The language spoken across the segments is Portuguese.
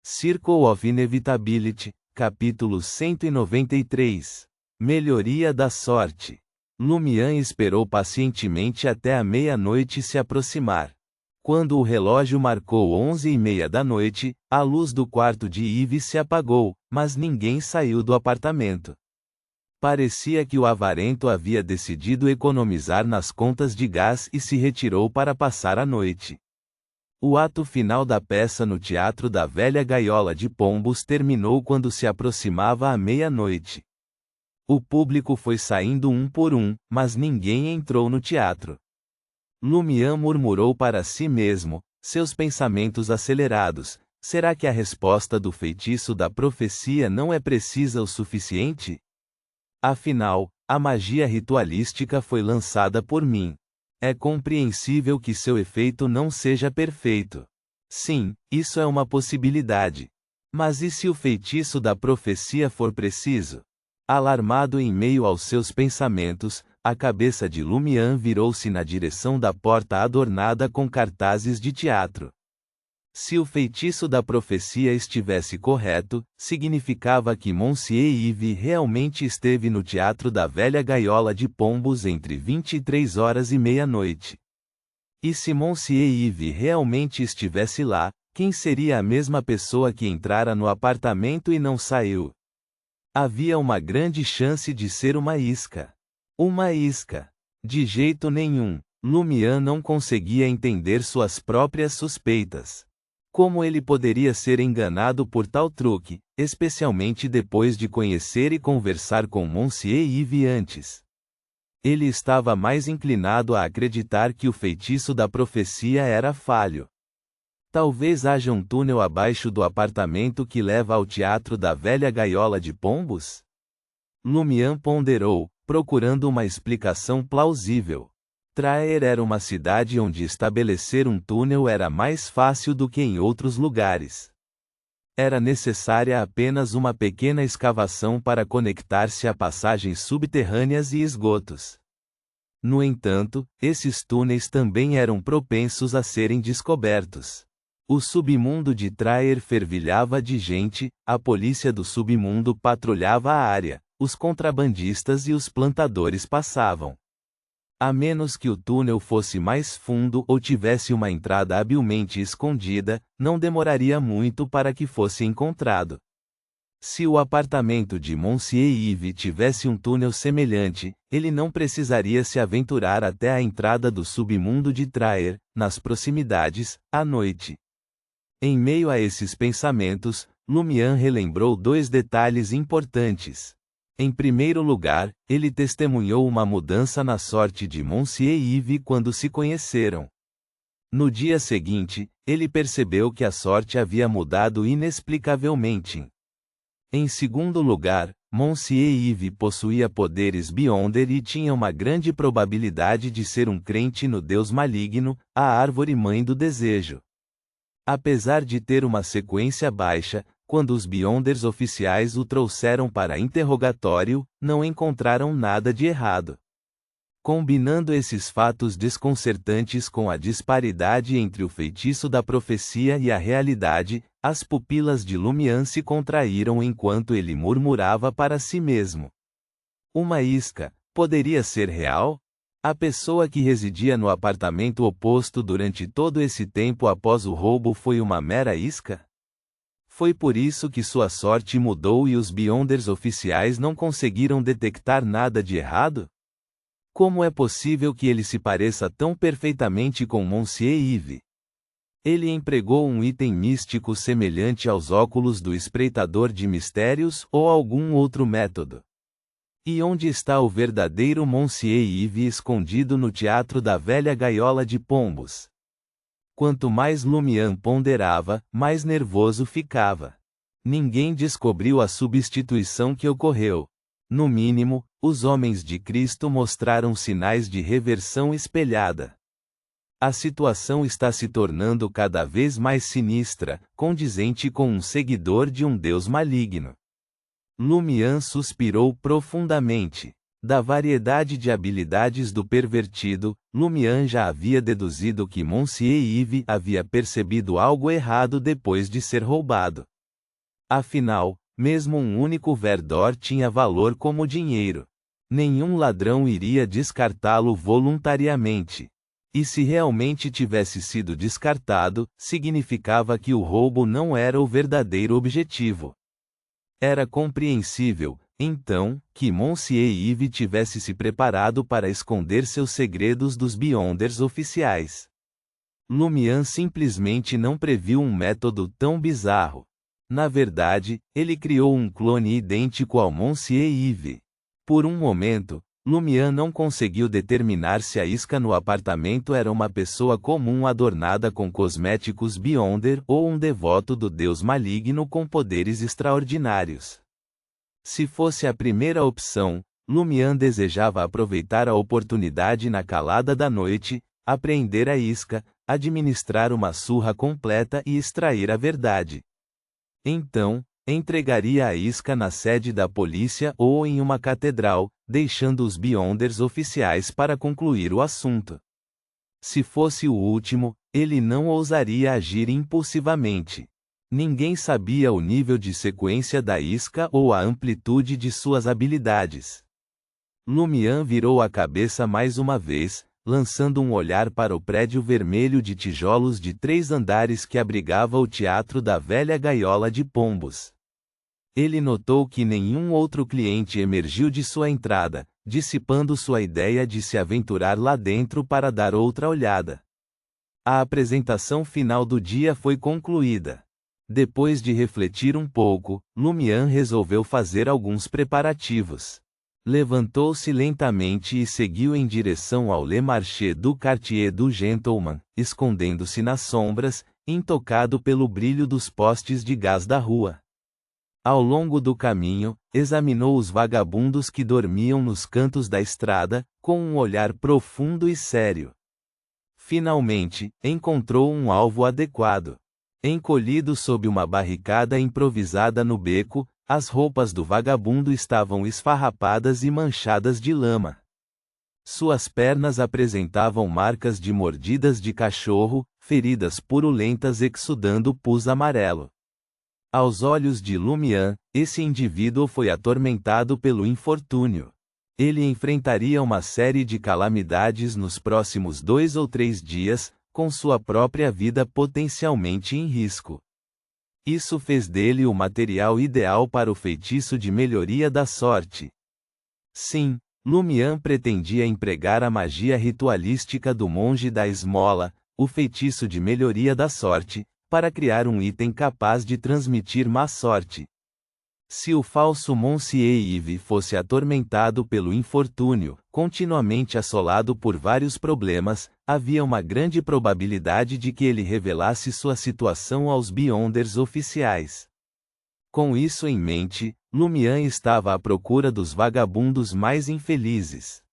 Circle of Inevitability, capítulo 193. Melhoria da sorte. Lumian esperou pacientemente até a meia-noite se aproximar. Quando o relógio marcou 11h30 da noite, a luz do quarto de Yves se apagou, mas ninguém saiu do apartamento. Parecia que o avarento havia decidido economizar nas contas de gás e se retirou para passar a noite. O ato final da peça no Teatro da Velha Gaiola de Pombos terminou quando se aproximava a meia-noite. O público foi saindo um por um, mas ninguém entrou no teatro. Lumian murmurou para si mesmo, seus pensamentos acelerados: será que a resposta do feitiço da profecia não é precisa o suficiente? Afinal, a magia ritualística foi lançada por mim. É compreensível que seu efeito não seja perfeito. Sim, isso é uma possibilidade. Mas e se o feitiço da profecia for preciso? Alarmado em meio aos seus pensamentos, a cabeça de Lumian virou-se na direção da porta adornada com cartazes de teatro. Se o feitiço da profecia estivesse correto, significava que Monsieur Yves realmente esteve no Teatro da Velha Gaiola de Pombos entre 23 horas e meia-noite. E se Monsieur Yves realmente estivesse lá, quem seria a mesma pessoa que entrara no apartamento e não saiu? Havia uma grande chance de ser uma isca. Uma isca. De jeito nenhum, Lumian não conseguia entender suas próprias suspeitas. Como ele poderia ser enganado por tal truque, especialmente depois de conhecer e conversar com Monsieur Yves antes? Ele estava mais inclinado a acreditar que o feitiço da profecia era falho. Talvez haja um túnel abaixo do apartamento que leva ao Teatro da Velha Gaiola de Pombos? Lumian ponderou, procurando uma explicação plausível. Traer era uma cidade onde estabelecer um túnel era mais fácil do que em outros lugares. Era necessária apenas uma pequena escavação para conectar-se a passagens subterrâneas e esgotos. No entanto, esses túneis também eram propensos a serem descobertos. O submundo de Traer fervilhava de gente, a polícia do submundo patrulhava a área, os contrabandistas e os plantadores passavam. A menos que o túnel fosse mais fundo ou tivesse uma entrada habilmente escondida, não demoraria muito para que fosse encontrado. Se o apartamento de Monsieur Yves tivesse um túnel semelhante, ele não precisaria se aventurar até a entrada do submundo de Traer, nas proximidades, à noite. Em meio a esses pensamentos, Lumian relembrou dois detalhes importantes. Em primeiro lugar, ele testemunhou uma mudança na sorte de Monsieur Yves quando se conheceram. No dia seguinte, ele percebeu que a sorte havia mudado inexplicavelmente. Em segundo lugar, Monsieur Yves possuía poderes Beyonder e tinha uma grande probabilidade de ser um crente no Deus maligno, a árvore mãe do desejo. Apesar de ter uma sequência baixa, quando os Beyonders oficiais o trouxeram para interrogatório, não encontraram nada de errado. Combinando esses fatos desconcertantes com a disparidade entre o feitiço da profecia e a realidade, as pupilas de Lumian se contraíram enquanto ele murmurava para si mesmo. Uma isca, poderia ser real? A pessoa que residia no apartamento oposto durante todo esse tempo após o roubo foi uma mera isca? Foi por isso que sua sorte mudou e os Beyonders oficiais não conseguiram detectar nada de errado? Como é possível que ele se pareça tão perfeitamente com Monsieur Yves? Ele empregou um item místico semelhante aos óculos do espreitador de mistérios ou algum outro método? E onde está o verdadeiro Monsieur Yves escondido no Teatro da Velha Gaiola de Pombos? Quanto mais Lumian ponderava, mais nervoso ficava. Ninguém descobriu a substituição que ocorreu. No mínimo, os homens de Cristo mostraram sinais de reversão espelhada. A situação está se tornando cada vez mais sinistra, condizente com um seguidor de um Deus maligno. Lumian suspirou profundamente. Da variedade de habilidades do pervertido, Lumian já havia deduzido que Monsieur Yves havia percebido algo errado depois de ser roubado. Afinal, mesmo um único verdor tinha valor como dinheiro. Nenhum ladrão iria descartá-lo voluntariamente. E se realmente tivesse sido descartado, significava que o roubo não era o verdadeiro objetivo. Era compreensível, então, que Monsieur Yves tivesse se preparado para esconder seus segredos dos Beyonders oficiais. Lumian simplesmente não previu um método tão bizarro. Na verdade, ele criou um clone idêntico ao Monsieur Yves. Por um momento, Lumian não conseguiu determinar se a isca no apartamento era uma pessoa comum adornada com cosméticos Beyonder ou um devoto do deus maligno com poderes extraordinários. Se fosse a primeira opção, Lumian desejava aproveitar a oportunidade na calada da noite, apreender a isca, administrar uma surra completa e extrair a verdade. Então, entregaria a isca na sede da polícia ou em uma catedral, deixando os Beyonders oficiais para concluir o assunto. Se fosse o último, ele não ousaria agir impulsivamente. Ninguém sabia o nível de sequência da isca ou a amplitude de suas habilidades. Lumian virou a cabeça mais uma vez, lançando um olhar para o prédio vermelho de tijolos de 3 andares que abrigava o teatro da velha gaiola de pombos. Ele notou que nenhum outro cliente emergiu de sua entrada, dissipando sua ideia de se aventurar lá dentro para dar outra olhada. A apresentação final do dia foi concluída. Depois de refletir um pouco, Lumian resolveu fazer alguns preparativos. Levantou-se lentamente e seguiu em direção ao Le Marché du Quartier du Gentleman, escondendo-se nas sombras, intocado pelo brilho dos postes de gás da rua. Ao longo do caminho, examinou os vagabundos que dormiam nos cantos da estrada, com um olhar profundo e sério. Finalmente, encontrou um alvo adequado. Encolhido sob uma barricada improvisada no beco, as roupas do vagabundo estavam esfarrapadas e manchadas de lama. Suas pernas apresentavam marcas de mordidas de cachorro, feridas purulentas exudando pus amarelo. Aos olhos de Lumian, esse indivíduo foi atormentado pelo infortúnio. Ele enfrentaria uma série de calamidades nos próximos 2 ou 3 dias, com sua própria vida potencialmente em risco. Isso fez dele o material ideal para o feitiço de melhoria da sorte. Sim, Lumian pretendia empregar a magia ritualística do monge da esmola, o feitiço de melhoria da sorte, para criar um item capaz de transmitir má sorte. Se o falso Monsieur Yves fosse atormentado pelo infortúnio, continuamente assolado por vários problemas, havia uma grande probabilidade de que ele revelasse sua situação aos Beyonders oficiais. Com isso em mente, Lumian estava à procura dos vagabundos mais infelizes.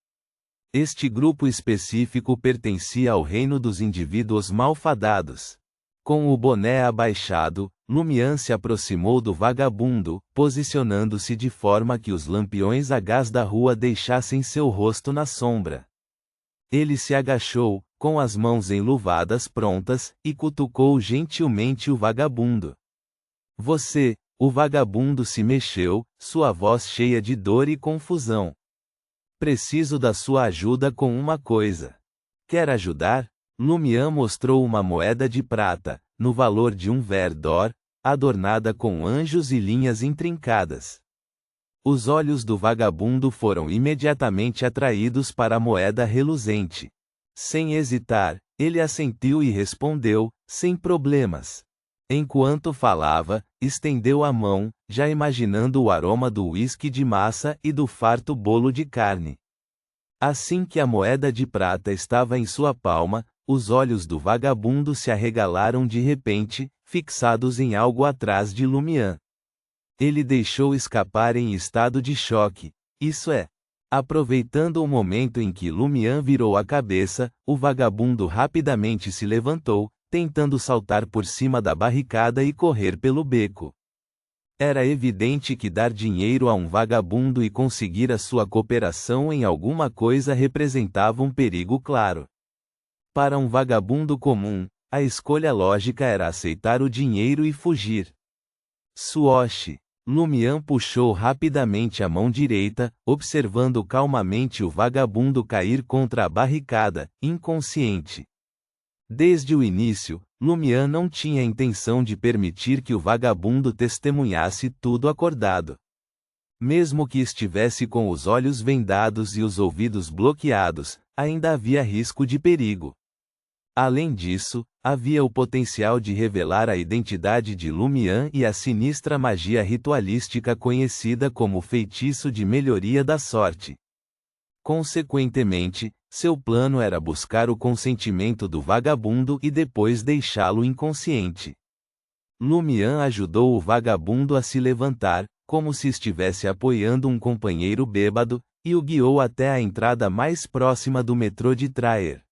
Este grupo específico pertencia ao reino dos indivíduos malfadados. Com o boné abaixado, Lumian se aproximou do vagabundo, posicionando-se de forma que os lampiões a gás da rua deixassem seu rosto na sombra. Ele se agachou, com as mãos enluvadas prontas, e cutucou gentilmente o vagabundo. Você, o vagabundo se mexeu, sua voz cheia de dor e confusão. Preciso da sua ajuda com uma coisa. Quer ajudar? Lumian mostrou uma moeda de prata, no valor de um verdor, adornada com anjos e linhas intrincadas. Os olhos do vagabundo foram imediatamente atraídos para a moeda reluzente. Sem hesitar, ele assentiu e respondeu, sem problemas. Enquanto falava, estendeu a mão, já imaginando o aroma do uísque de massa e do farto bolo de carne. Assim que a moeda de prata estava em sua palma, os olhos do vagabundo se arregalaram de repente, fixados em algo atrás de Lumian. Ele deixou escapar em estado de choque, isso é. Aproveitando o momento em que Lumian virou a cabeça, o vagabundo rapidamente se levantou, tentando saltar por cima da barricada e correr pelo beco. Era evidente que dar dinheiro a um vagabundo e conseguir a sua cooperação em alguma coisa representava um perigo claro. Para um vagabundo comum, a escolha lógica era aceitar o dinheiro e fugir. Suoshi. Lumian puxou rapidamente a mão direita, observando calmamente o vagabundo cair contra a barricada, inconsciente. Desde o início, Lumian não tinha intenção de permitir que o vagabundo testemunhasse tudo acordado. Mesmo que estivesse com os olhos vendados e os ouvidos bloqueados, ainda havia risco de perigo. Além disso, havia o potencial de revelar a identidade de Lumian e a sinistra magia ritualística conhecida como feitiço de melhoria da sorte. Consequentemente, seu plano era buscar o consentimento do vagabundo e depois deixá-lo inconsciente. Lumian ajudou o vagabundo a se levantar, como se estivesse apoiando um companheiro bêbado, e o guiou até a entrada mais próxima do metrô de Traer.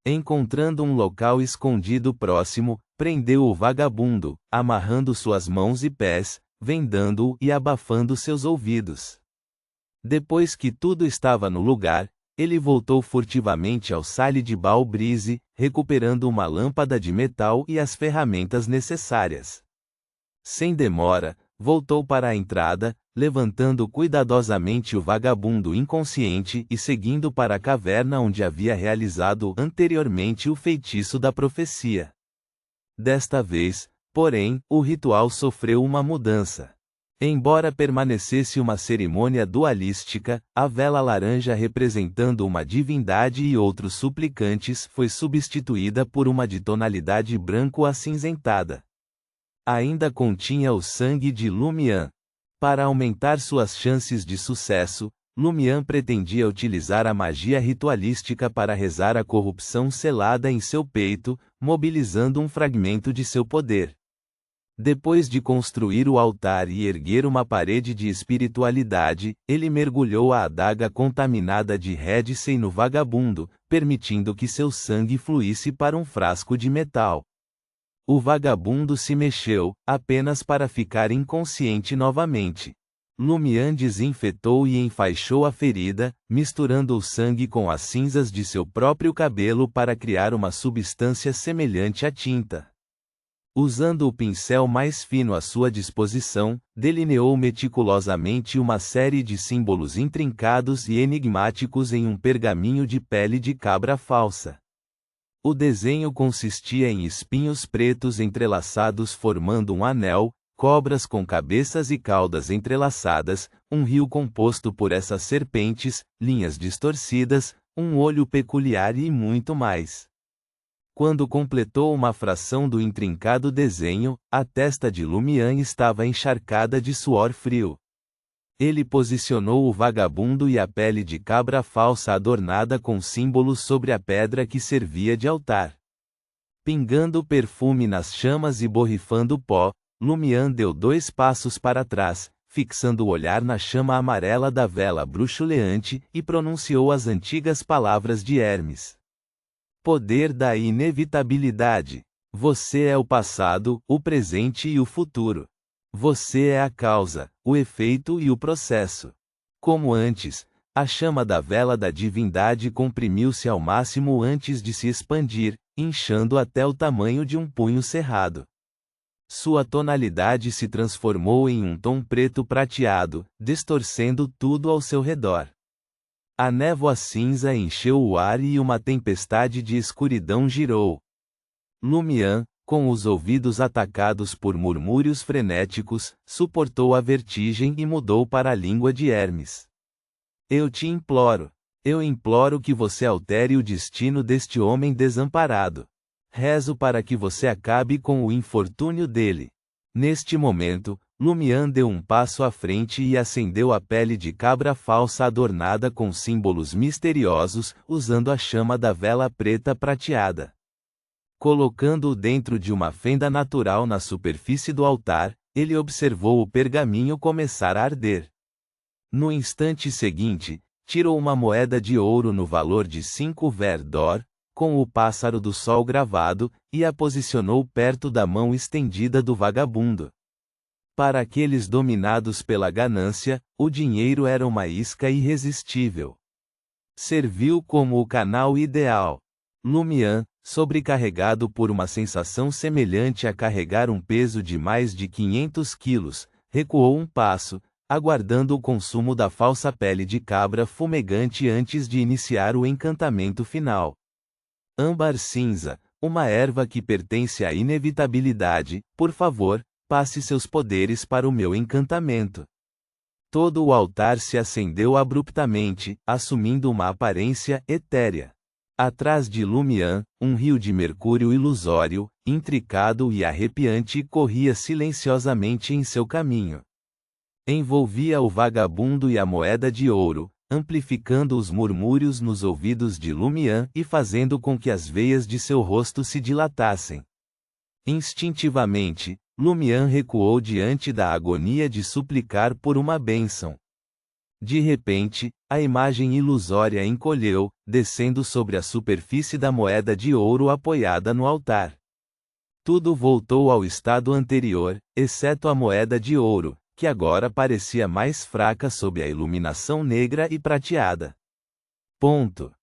Encontrando um local escondido próximo, prendeu o vagabundo, amarrando suas mãos e pés, vendando-o e abafando seus ouvidos. Depois que tudo estava no lugar, ele voltou furtivamente ao Sale de Balbrise, recuperando uma lâmpada de metal e as ferramentas necessárias. Sem demora, voltou para a entrada, levantando cuidadosamente o vagabundo inconsciente e seguindo para a caverna onde havia realizado anteriormente o feitiço da profecia. Desta vez, porém, o ritual sofreu uma mudança. Embora permanecesse uma cerimônia dualística, a vela laranja representando uma divindade e outros suplicantes foi substituída por uma de tonalidade branco-acinzentada. Ainda continha o sangue de Lumian. Para aumentar suas chances de sucesso, Lumian pretendia utilizar a magia ritualística para rezar a corrupção selada em seu peito, mobilizando um fragmento de seu poder. Depois de construir o altar e erguer uma parede de espiritualidade, ele mergulhou a adaga contaminada de Redsey no vagabundo, permitindo que seu sangue fluísse para um frasco de metal. O vagabundo se mexeu, apenas para ficar inconsciente novamente. Lumian desinfetou e enfaixou a ferida, misturando o sangue com as cinzas de seu próprio cabelo para criar uma substância semelhante à tinta. Usando o pincel mais fino à sua disposição, delineou meticulosamente uma série de símbolos intrincados e enigmáticos em um pergaminho de pele de cabra falsa. O desenho consistia em espinhos pretos entrelaçados formando um anel, cobras com cabeças e caudas entrelaçadas, um rio composto por essas serpentes, linhas distorcidas, um olho peculiar e muito mais. Quando completou uma fração do intrincado desenho, a testa de Lumian estava encharcada de suor frio. Ele posicionou o vagabundo e a pele de cabra falsa adornada com símbolos sobre a pedra que servia de altar. Pingando perfume nas chamas e borrifando pó, Lumian deu 2 passos para trás, fixando o olhar na chama amarela da vela bruxuleante, e pronunciou as antigas palavras de Hermes. Poder da inevitabilidade. Você é o passado, o presente e o futuro. Você é a causa, o efeito e o processo. Como antes, a chama da vela da divindade comprimiu-se ao máximo antes de se expandir, inchando até o tamanho de um punho cerrado. Sua tonalidade se transformou em um tom preto prateado, distorcendo tudo ao seu redor. A névoa cinza encheu o ar e uma tempestade de escuridão girou. Lumian, com os ouvidos atacados por murmúrios frenéticos, suportou a vertigem e mudou para a língua de Hermes. Eu imploro que você altere o destino deste homem desamparado. Rezo para que você acabe com o infortúnio dele. Neste momento, Lumian deu um passo à frente e acendeu a pele de cabra falsa adornada com símbolos misteriosos, usando a chama da vela preta prateada. Colocando-o dentro de uma fenda natural na superfície do altar, ele observou o pergaminho começar a arder. No instante seguinte, tirou uma moeda de ouro no valor de 5 ver d'or, com o pássaro do sol gravado, e a posicionou perto da mão estendida do vagabundo. Para aqueles dominados pela ganância, o dinheiro era uma isca irresistível. Serviu como o canal ideal. Lumian, sobrecarregado por uma sensação semelhante a carregar um peso de mais de 500 quilos, recuou um passo, aguardando o consumo da falsa pele de cabra fumegante antes de iniciar o encantamento final. Âmbar cinza, uma erva que pertence à inevitabilidade, por favor, passe seus poderes para o meu encantamento. Todo o altar se acendeu abruptamente, assumindo uma aparência etérea. Atrás de Lumian, um rio de mercúrio ilusório, intricado e arrepiante corria silenciosamente em seu caminho. Envolvia o vagabundo e a moeda de ouro, amplificando os murmúrios nos ouvidos de Lumian e fazendo com que as veias de seu rosto se dilatassem. Instintivamente, Lumian recuou diante da agonia de suplicar por uma bênção. De repente, a imagem ilusória encolheu, descendo sobre a superfície da moeda de ouro apoiada no altar. Tudo voltou ao estado anterior, exceto a moeda de ouro, que agora parecia mais fraca sob a iluminação negra e prateada. Ponto.